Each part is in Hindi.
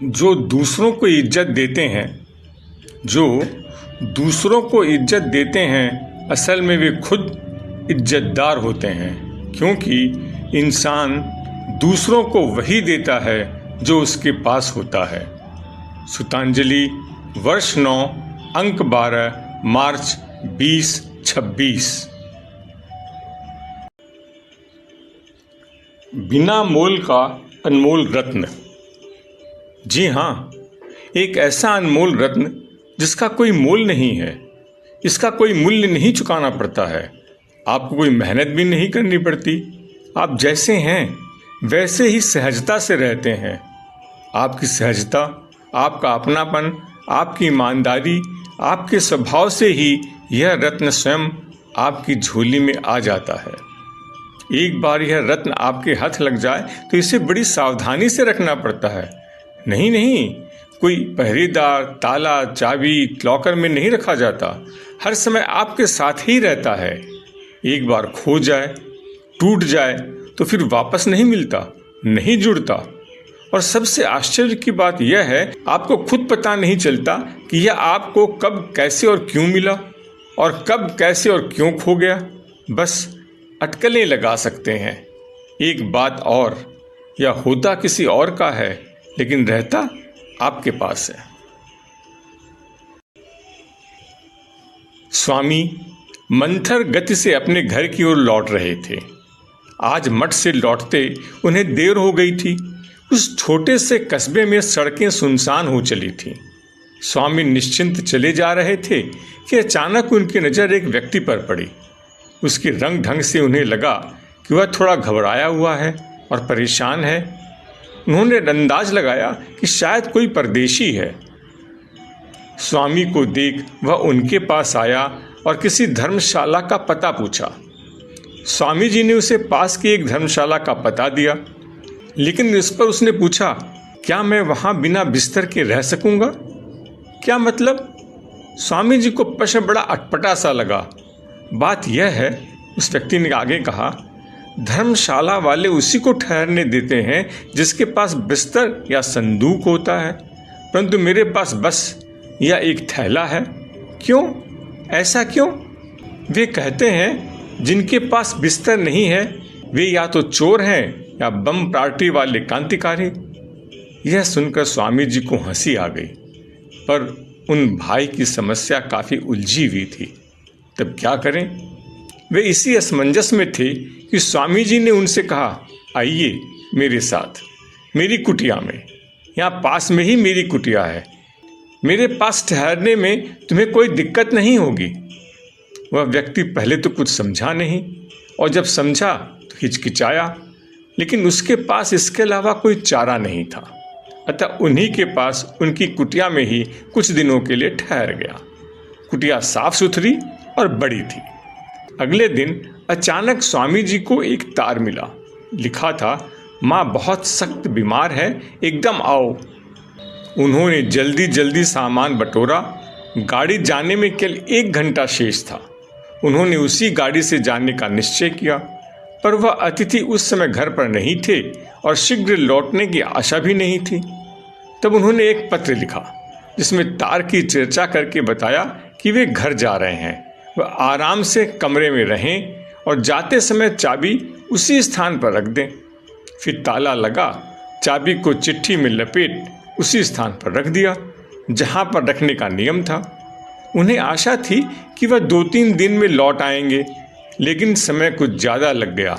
जो दूसरों को इज्जत देते हैं, जो दूसरों को इज्जत देते हैं, असल में वे खुद इज्जतदार होते हैं, क्योंकि इंसान दूसरों को वही देता है जो उसके पास होता है। सुतांजलि, वर्ष 9, अंक 12, मार्च 2026। बिना मोल का अनमोल रत्न। जी हाँ, एक ऐसा अनमोल रत्न जिसका कोई मोल नहीं है, इसका कोई मूल्य नहीं चुकाना पड़ता है, आपको कोई मेहनत भी नहीं करनी पड़ती। आप जैसे हैं वैसे ही सहजता से रहते हैं। आपकी सहजता, आपका अपनापन, आपकी ईमानदारी, आपके स्वभाव से ही यह रत्न स्वयं आपकी झोली में आ जाता है। एक बार यह रत्न आपके हाथ लग जाए तो इसे बड़ी सावधानी से रखना पड़ता है। नहीं, कोई पहरेदार, ताला, चाबी लॉकर में नहीं रखा जाता, हर समय आपके साथ ही रहता है। एक बार खो जाए, टूट जाए तो फिर वापस नहीं मिलता, नहीं जुड़ता। और सबसे आश्चर्य की बात यह है, आपको खुद पता नहीं चलता कि यह आपको कब, कैसे और क्यों मिला, और कब, कैसे और क्यों खो गया। बस अटकलें लगा सकते हैं। एक बात और, यह होता किसी और का है लेकिन रहता आपके पास है। स्वामी मंथर गति से अपने घर की ओर लौट रहे थे। आज मठ से लौटते उन्हें देर हो गई थी। उस छोटे से कस्बे में सड़कें सुनसान हो चली थीं। स्वामी निश्चिंत चले जा रहे थे कि अचानक उनकी नज़र एक व्यक्ति पर पड़ी। उसके रंग ढंग से उन्हें लगा कि वह थोड़ा घबराया हुआ है और परेशान है। उन्होंने अंदाज लगाया कि शायद कोई परदेशी है। स्वामी को देख वह उनके पास आया और किसी धर्मशाला का पता पूछा। स्वामी जी ने उसे पास की एक धर्मशाला का पता दिया, लेकिन इस पर उसने पूछा, क्या मैं वहां बिना बिस्तर के रह सकूंगा? क्या मतलब? स्वामी जी को प्रश्न बड़ा अटपटा सा लगा। बात यह है, उस व्यक्ति ने आगे कहा, धर्मशाला वाले उसी को ठहरने देते हैं जिसके पास बिस्तर या संदूक होता है, परंतु मेरे पास बस यह एक थैला है। क्यों? ऐसा क्यों? वे कहते हैं जिनके पास बिस्तर नहीं है वे या तो चोर हैं या बम पार्टी वाले क्रांतिकारी। यह सुनकर स्वामी जी को हंसी आ गई, पर उन भाई की समस्या काफ़ी उलझी हुई थी। तब क्या करें? वे इसी असमंजस में थे कि स्वामी जी ने उनसे कहा, आइए मेरे साथ, मेरी कुटिया में, यहाँ पास में ही मेरी कुटिया है। मेरे पास ठहरने में तुम्हें कोई दिक्कत नहीं होगी। वह व्यक्ति पहले तो कुछ समझा नहीं, और जब समझा तो हिचकिचाया, लेकिन उसके पास इसके अलावा कोई चारा नहीं था। अतः उन्हीं के पास उनकी कुटिया में ही कुछ दिनों के लिए ठहर गया। कुटिया साफ सुथरी और बड़ी थी। अगले दिन अचानक स्वामी जी को एक तार मिला। लिखा था, माँ बहुत सख्त बीमार है, एकदम आओ। उन्होंने जल्दी जल्दी सामान बटोरा। गाड़ी जाने में केवल 1 घंटा शेष था। उन्होंने उसी गाड़ी से जाने का निश्चय किया, पर वह अतिथि उस समय घर पर नहीं थे और शीघ्र लौटने की आशा भी नहीं थी। तब उन्होंने एक पत्र लिखा जिसमें तार की चर्चा करके बताया कि वे घर जा रहे हैं, वह आराम से कमरे में रहें और जाते समय चाबी उसी स्थान पर रख दें। फिर ताला लगा, चाबी को चिट्ठी में लपेट उसी स्थान पर रख दिया जहां पर रखने का नियम था। उन्हें आशा थी कि वह 2-3 दिन में लौट आएंगे, लेकिन समय कुछ ज़्यादा लग गया।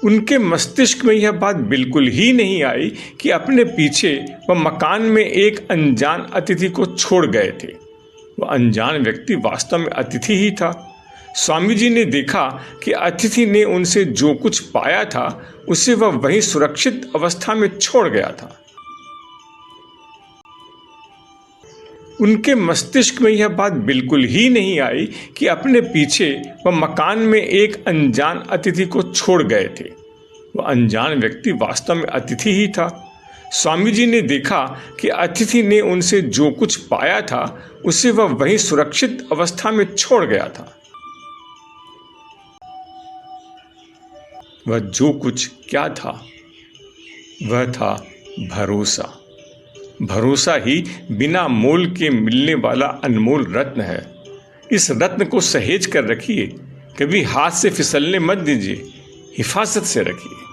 उनके मस्तिष्क में यह बात बिल्कुल ही नहीं आई कि अपने पीछे वह मकान में एक अनजान अतिथि को छोड़ गए थे। वह अनजान व्यक्ति वास्तव में अतिथि ही था। स्वामी जी ने देखा कि अतिथि ने उनसे जो कुछ पाया था उसे वह वहीं सुरक्षित अवस्था में छोड़ गया था। उनके मस्तिष्क में यह बात बिल्कुल ही नहीं आई कि अपने पीछे वह मकान में एक अनजान अतिथि को छोड़ गए थे। वह अनजान व्यक्ति वास्तव में अतिथि ही था। स्वामी जी ने देखा कि अतिथि ने उनसे जो कुछ पाया था उसे वह वहीं सुरक्षित अवस्था में छोड़ गया था। वह जो कुछ क्या था? वह था भरोसा। भरोसा ही बिना मोल के मिलने वाला अनमोल रत्न है। इस रत्न को सहेज कर रखिए, कभी हाथ से फिसलने मत दीजिए, हिफाजत से रखिए।